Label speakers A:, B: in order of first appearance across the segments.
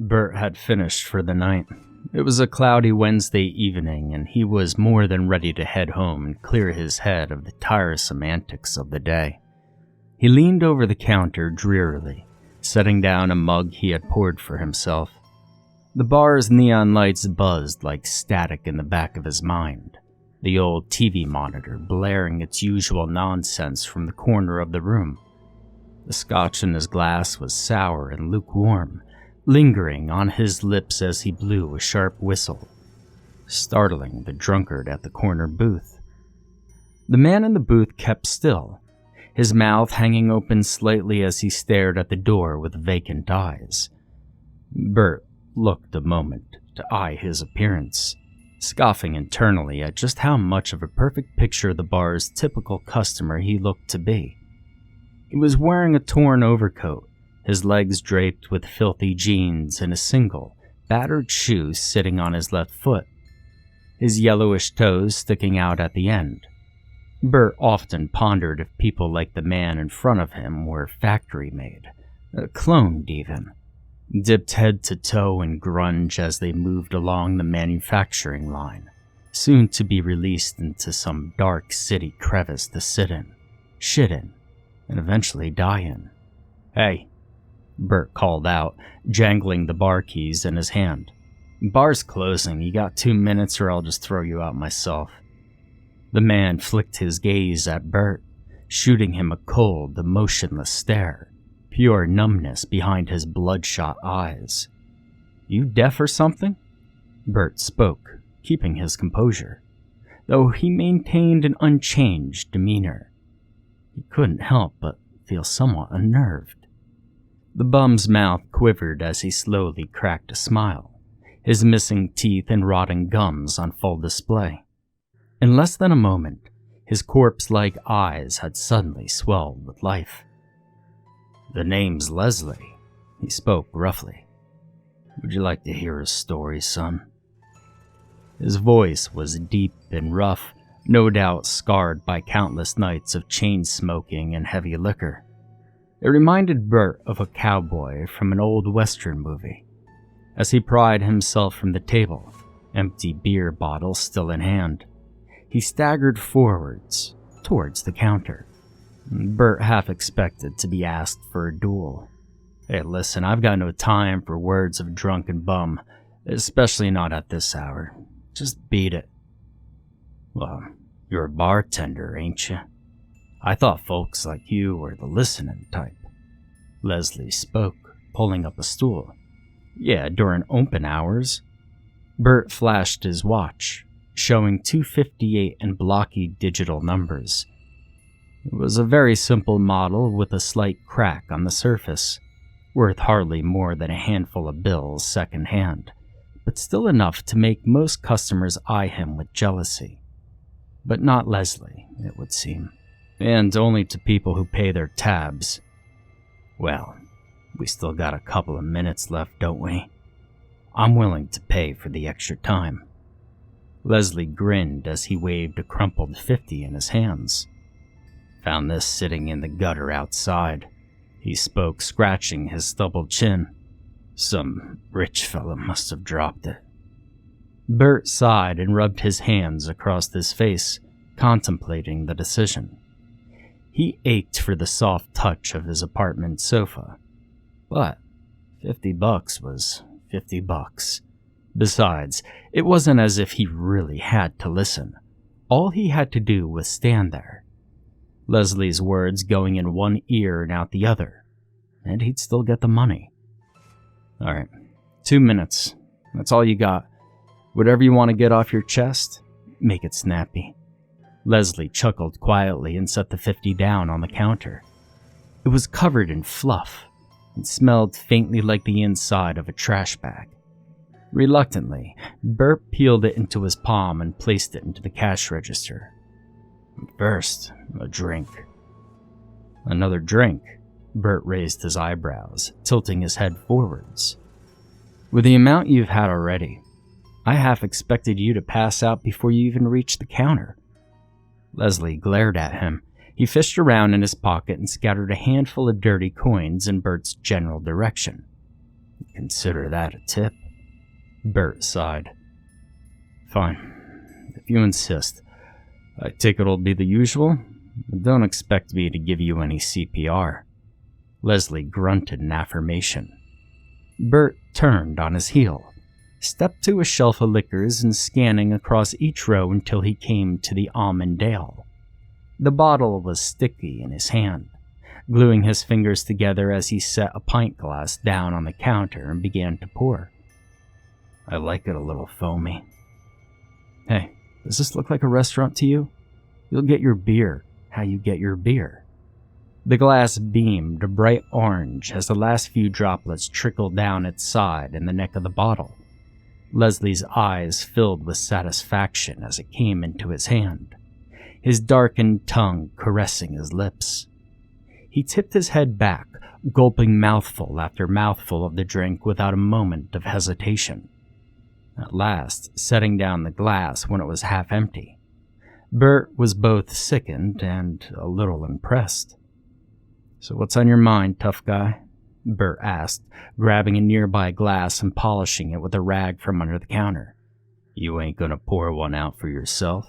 A: Bert had finished for the night. It was a cloudy Wednesday evening, and he was more than ready to head home and clear his head of the tiresome antics of the day. He leaned over the counter drearily, setting down a mug he had poured for himself. The bar's neon lights buzzed like static in the back of his mind, the old TV monitor blaring its usual nonsense from the corner of the room. The scotch in his glass was sour and lukewarm, lingering on his lips as he blew a sharp whistle, startling the drunkard at the corner booth. The man in the booth kept still, his mouth hanging open slightly as he stared at the door with vacant eyes. Bert looked a moment to eye his appearance, scoffing internally at just how much of a perfect picture of the bar's typical customer he looked to be. He was wearing a torn overcoat, his legs draped with filthy jeans and a single, battered shoe sitting on his left foot, his yellowish toes sticking out at the end. Bert often pondered if people like the man in front of him were factory-made, cloned even, dipped head to toe in grunge as they moved along the manufacturing line, soon to be released into some dark city crevice to sit in, shit in, and eventually die in. "Hey," Bert called out, jangling the bar keys in his hand. "Bar's closing. You got 2 minutes or I'll just throw you out myself." The man flicked his gaze at Bert, shooting him a cold, emotionless stare, pure numbness behind his bloodshot eyes. "You deaf or something?" Bert spoke, keeping his composure, though he maintained an unchanged demeanor. He couldn't help but feel somewhat unnerved. The bum's mouth quivered as he slowly cracked a smile, his missing teeth and rotting gums on full display. In less than a moment, his corpse-like eyes had suddenly swelled with life. "The name's Leslie," he spoke roughly. "Would you like to hear a story, son?" His voice was deep and rough, no doubt scarred by countless nights of chain-smoking and heavy liquor. It reminded Bert of a cowboy from an old Western movie. As he pried himself from the table, empty beer bottle still in hand, he staggered forwards, towards the counter. Bert half expected to be asked for a duel. "Hey, listen, I've got no time for words of drunken bum, especially not at this hour. Just beat it." "Well, you're a bartender, ain't you? I thought folks like you were the listening type." Leslie spoke, pulling up a stool. "Yeah, during open hours." Bert flashed his watch, showing 2:58 in blocky digital numbers. It was a very simple model with a slight crack on the surface, worth hardly more than a handful of bills second-hand, but still enough to make most customers eye him with jealousy. But not Leslie, it would seem. And only to people who pay their tabs. "Well, we still got a couple of minutes left, don't we? I'm willing to pay for the extra time." Leslie grinned as he waved a crumpled 50 in his hands. "Found this sitting in the gutter outside," he spoke, scratching his stubbled chin. "Some rich fella must have dropped it." Bert sighed and rubbed his hands across his face, contemplating the decision. He ached for the soft touch of his apartment sofa, but $50 was $50. Besides, it wasn't as if he really had to listen. All he had to do was stand there, Leslie's words going in one ear and out the other, and he'd still get the money. "All right, 2 minutes. That's all you got. Whatever you want to get off your chest, make it snappy." Leslie chuckled quietly and set the 50 down on the counter. It was covered in fluff and smelled faintly like the inside of a trash bag. Reluctantly, Bert peeled it into his palm and placed it into the cash register. "First, a drink." "Another drink?" Bert raised his eyebrows, tilting his head forwards. "With the amount you've had already, I half expected you to pass out before you even reached the counter." Leslie glared at him. He fished around in his pocket and scattered a handful of dirty coins in Bert's general direction. consider that a tip." Bert sighed. "Fine, if you insist. I take it'll be the usual, but don't expect me to give you any CPR." Leslie grunted in affirmation. Bert turned on his heel, stepped to a shelf of liquors and scanning across each row until he came to the Almond Ale. The bottle was sticky in his hand, gluing his fingers together as he set a pint glass down on the counter and began to pour. "I like it a little foamy." "Hey, does this look like a restaurant to you? You'll get your beer how you get your beer." The glass beamed a bright orange as the last few droplets trickled down its side and the neck of the bottle. Leslie's eyes filled with satisfaction as it came into his hand, his darkened tongue caressing his lips. He tipped his head back, gulping mouthful after mouthful of the drink without a moment of hesitation. At last, setting down the glass when it was half empty, Bert was both sickened and a little impressed. "So what's on your mind, tough guy?" Bert asked, grabbing a nearby glass and polishing it with a rag from under the counter. "You ain't gonna pour one out for yourself?"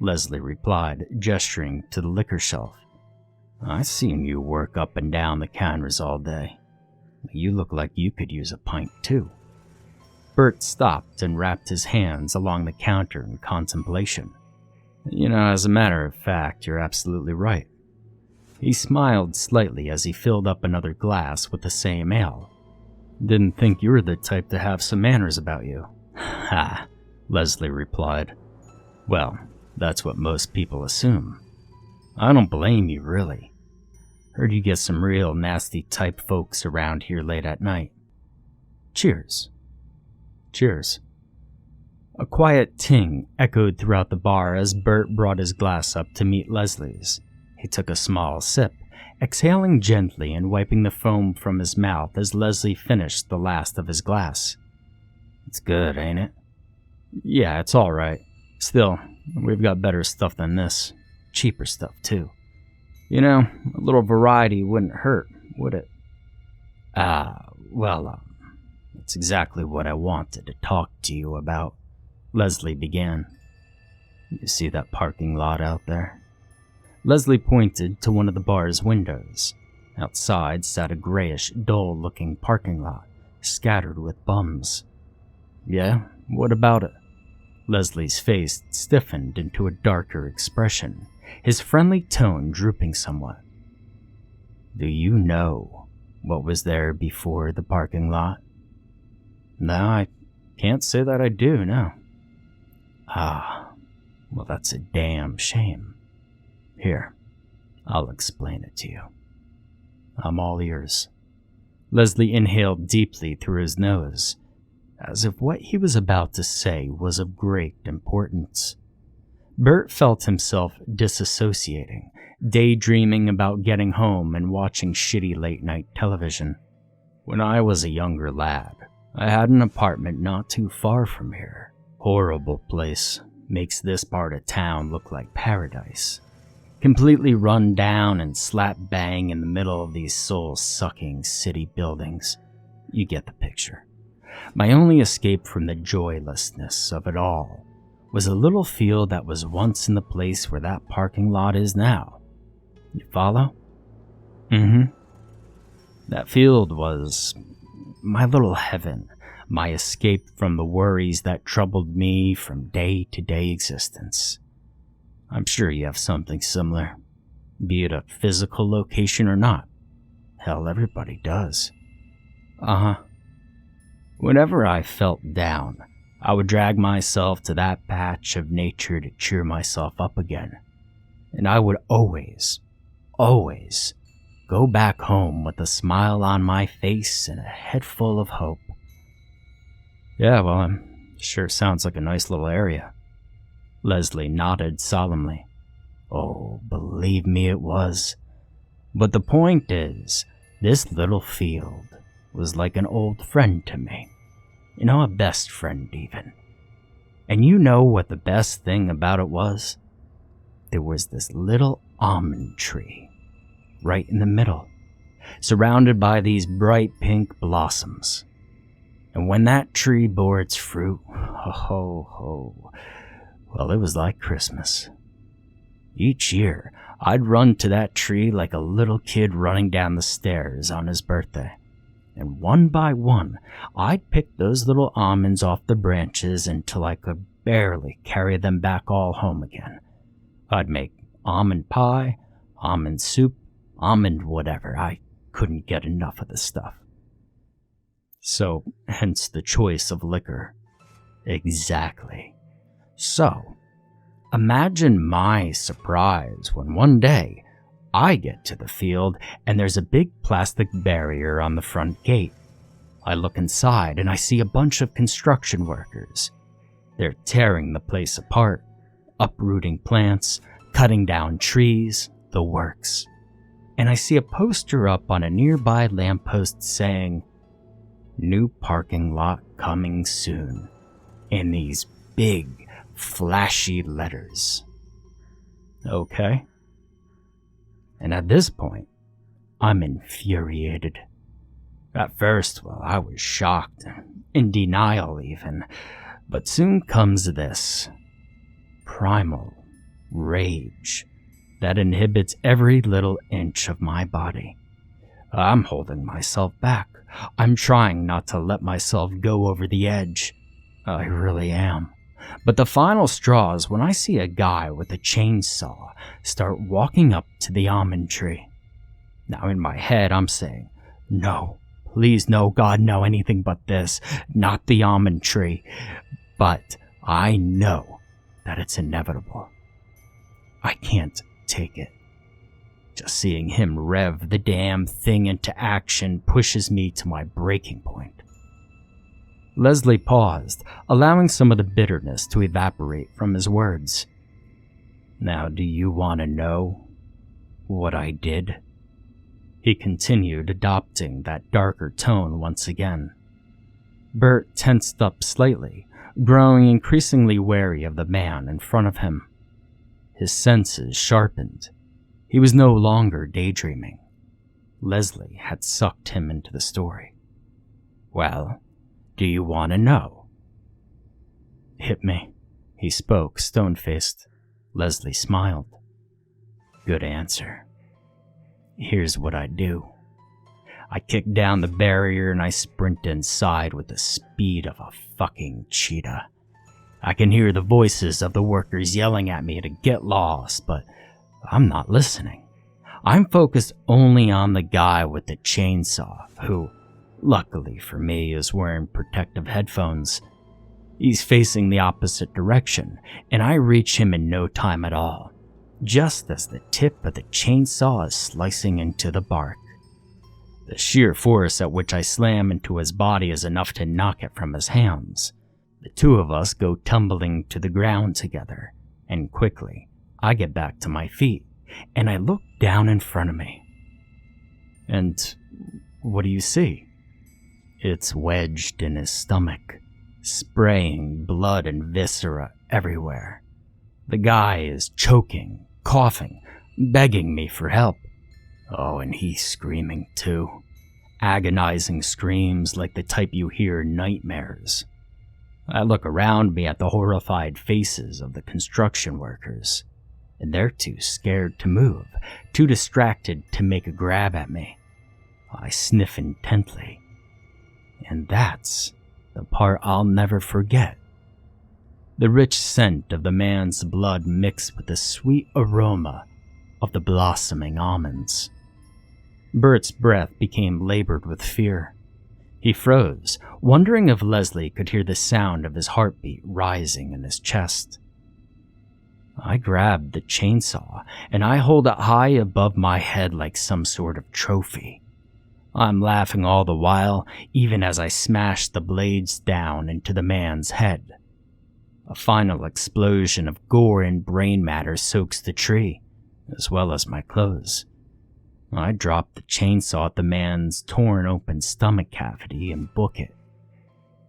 A: Leslie replied, gesturing to the liquor shelf. "I seen you work up and down the counters all day. You look like you could use a pint too." Bert stopped and wrapped his hands along the counter in contemplation. "You know, as a matter of fact, you're absolutely right." He smiled slightly as he filled up another glass with the same ale. "Didn't think you were the type to have some manners about you." "Ha," Leslie replied. "Well, that's what most people assume. I don't blame you, really. Heard you get some real nasty type folks around here late at night." "Cheers." "Cheers." A quiet ting echoed throughout the bar as Bert brought his glass up to meet Leslie's. He took a small sip, exhaling gently and wiping the foam from his mouth as Leslie finished the last of his glass. "It's good, ain't it?" "Yeah, it's all right. Still, we've got better stuff than this. Cheaper stuff, too. You know, a little variety wouldn't hurt, would it?" Well, it's exactly what I wanted to talk to you about," Leslie began. "You see that parking lot out there?" Leslie pointed to one of the bar's windows. Outside sat a grayish, dull-looking parking lot, scattered with bums. "Yeah, what about it?" Leslie's face stiffened into a darker expression, his friendly tone drooping somewhat. "Do you know what was there before the parking lot?" "No, I can't say that I do, no." Well, that's a damn shame. Here, I'll explain it to you. I'm all ears." Leslie inhaled deeply through his nose, as if what he was about to say was of great importance. Bert felt himself disassociating, daydreaming about getting home and watching shitty late-night television. "When I was a younger lad, I had an apartment not too far from here. Horrible place. Makes this part of town look like paradise. Completely run down and slap bang in the middle of these soul-sucking city buildings. You get the picture. My only escape from the joylessness of it all was a little field that was once in the place where that parking lot is now. You follow? That field was my little heaven, my escape from the worries that troubled me from day-to-day existence. I'm sure you have something similar, be it a physical location or not. Hell, everybody does." Whenever I felt down, I would drag myself to that patch of nature to cheer myself up again. And I would always go back home with a smile on my face and a head full of hope. "Yeah, well, sure sounds like a nice little area." Leslie nodded solemnly. "Oh, believe me, it was. But the point is, this little field was like an old friend to me. You know, a best friend even. And you know what the best thing about it was? There was this little almond tree right in the middle, surrounded by these bright pink blossoms. And when that tree bore its fruit, well, it was like Christmas. Each year, I'd run to that tree like a little kid running down the stairs on his birthday. And one by one, I'd pick those little almonds off the branches until I could barely carry them back all home again. I'd make almond pie, almond soup, almond whatever. I couldn't get enough of the stuff. So, hence the choice of liquor. Exactly. So, imagine my surprise when one day I get to the field and there's a big plastic barrier on the front gate. I look inside and I see a bunch of construction workers. They're tearing the place apart, uprooting plants, cutting down trees, the works. And I see a poster up on a nearby lamppost saying, "New parking lot coming soon," in these big, flashy letters. Okay. And at this point, I'm infuriated. At first, well, I was shocked, in denial even, but soon comes this primal rage that inhibits every little inch of my body. I'm holding myself back. I'm trying not to let myself go over the edge. I really am. But the final straw is when I see a guy with a chainsaw start walking up to the almond tree. Now in my head I'm saying, no, please no, God, no, anything but this, not the almond tree. But I know that it's inevitable. I can't take it. Just seeing him rev the damn thing into action pushes me to my breaking point. Leslie paused, allowing some of the bitterness to evaporate from his words. Now, do you want to know what I did? He continued, adopting that darker tone once again. Bert tensed up slightly, growing increasingly wary of the man in front of him. His senses sharpened. He was no longer daydreaming. Leslie had sucked him into the story. Well, do you want to know? Hit me, he spoke, stone-faced. Leslie smiled. Good answer. Here's what I do. I kick down the barrier and I sprint inside with the speed of a fucking cheetah. I can hear the voices of the workers yelling at me to get lost, but I'm not listening. I'm focused only on the guy with the chainsaw, who, luckily for me, is wearing protective headphones. He's facing the opposite direction, and I reach him in no time at all, just as the tip of the chainsaw is slicing into the bark. The sheer force at which I slam into his body is enough to knock it from his hands. The two of us go tumbling to the ground together, and quickly, I get back to my feet, and I look down in front of me. And what do you see? It's wedged in his stomach, spraying blood and viscera everywhere. The guy is choking, coughing, begging me for help. Oh, and he's screaming too. Agonizing screams like the type you hear in nightmares. I look around me at the horrified faces of the construction workers, and they're too scared to move, too distracted to make a grab at me. I sniff intently. And that's the part I'll never forget. The rich scent of the man's blood mixed with the sweet aroma of the blossoming almonds. Bert's breath became labored with fear. He froze, wondering if Leslie could hear the sound of his heartbeat rising in his chest. I grabbed the chainsaw and I hold it high above my head like some sort of trophy. I'm laughing all the while, even as I smash the blades down into the man's head. A final explosion of gore and brain matter soaks the tree, as well as my clothes. I drop the chainsaw at the man's torn open stomach cavity and book it.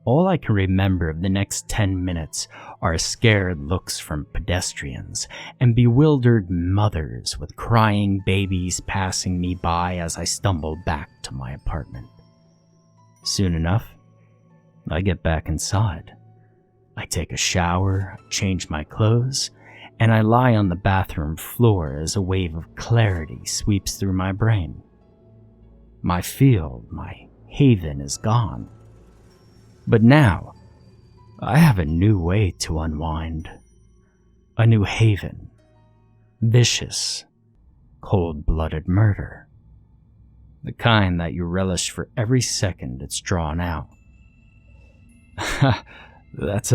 A: All I can remember of the next 10 minutes are scared looks from pedestrians and bewildered mothers with crying babies passing me by as I stumble back to my apartment. Soon enough, I get back inside. I take a shower, change my clothes, and I lie on the bathroom floor as a wave of clarity sweeps through my brain. My field, my haven is gone. But now, I have a new way to unwind. A new haven. Vicious, cold-blooded murder. The kind that you relish for every second it's drawn out. That's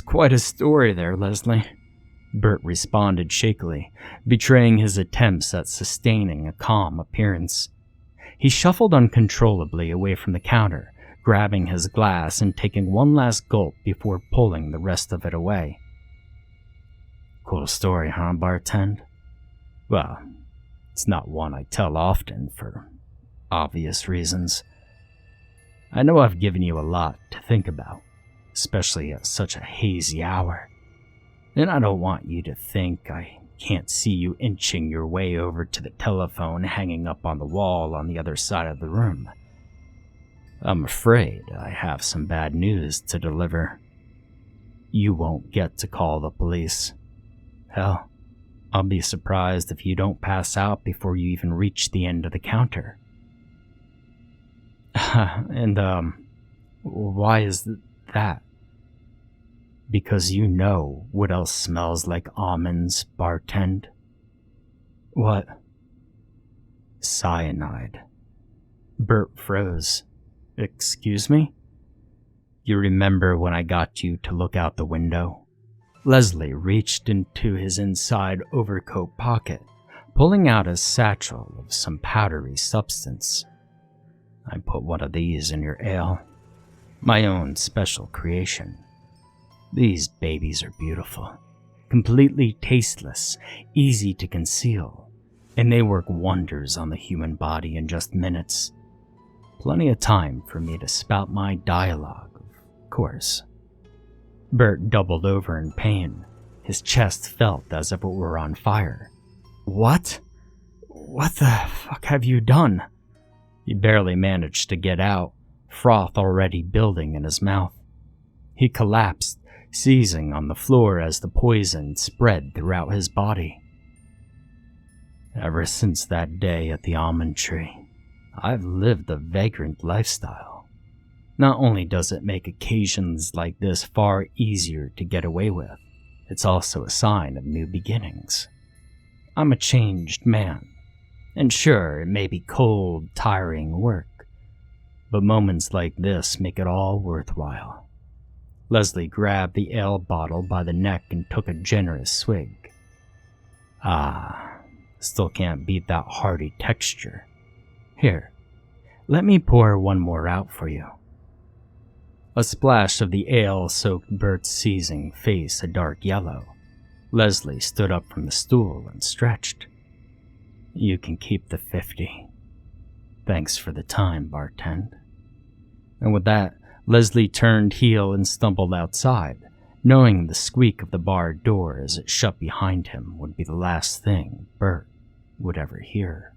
A: quite a story there, Leslie, Bert responded shakily, betraying his attempts at sustaining a calm appearance. He shuffled uncontrollably away from the counter, grabbing his glass and taking one last gulp before pulling the rest of it away. Cool story, huh, bartend? Well, it's not one I tell often for obvious reasons. I know I've given you a lot to think about, especially at such a hazy hour, and I don't want you to think I can't see you inching your way over to the telephone hanging up on the wall on the other side of the room. I'm afraid I have some bad news to deliver. You won't get to call the police. Hell, I'll be surprised if you don't pass out before you even reach the end of the counter. And, why is that? Because you know what else smells like almonds, bartend? What? Cyanide. Bert froze. Excuse me? You remember when I got you to look out the window? Leslie reached into his inside overcoat pocket, pulling out a satchel of some powdery substance. I put one of these in your ale. My own special creation. These babies are beautiful, completely tasteless, easy to conceal, and they work wonders on the human body in just minutes. Plenty of time for me to spout my dialogue, of course. Bert doubled over in pain. His chest felt as if it were on fire. What? What the fuck have you done? He barely managed to get out, froth already building in his mouth. He collapsed, seizing on the floor as the poison spread throughout his body. Ever since that day at the almond tree, I've lived a vagrant lifestyle. Not only does it make occasions like this far easier to get away with, it's also a sign of new beginnings. I'm a changed man, and sure, it may be cold, tiring work, but moments like this make it all worthwhile. Leslie grabbed the ale bottle by the neck and took a generous swig. Still can't beat that hearty texture. Here, let me pour one more out for you. A splash of the ale soaked Bert's seizing face a dark yellow. Leslie stood up from the stool and stretched. You can keep the 50. Thanks for the time, bartend. And with that, Leslie turned heel and stumbled outside, knowing the squeak of the bar door as it shut behind him would be the last thing Bert would ever hear.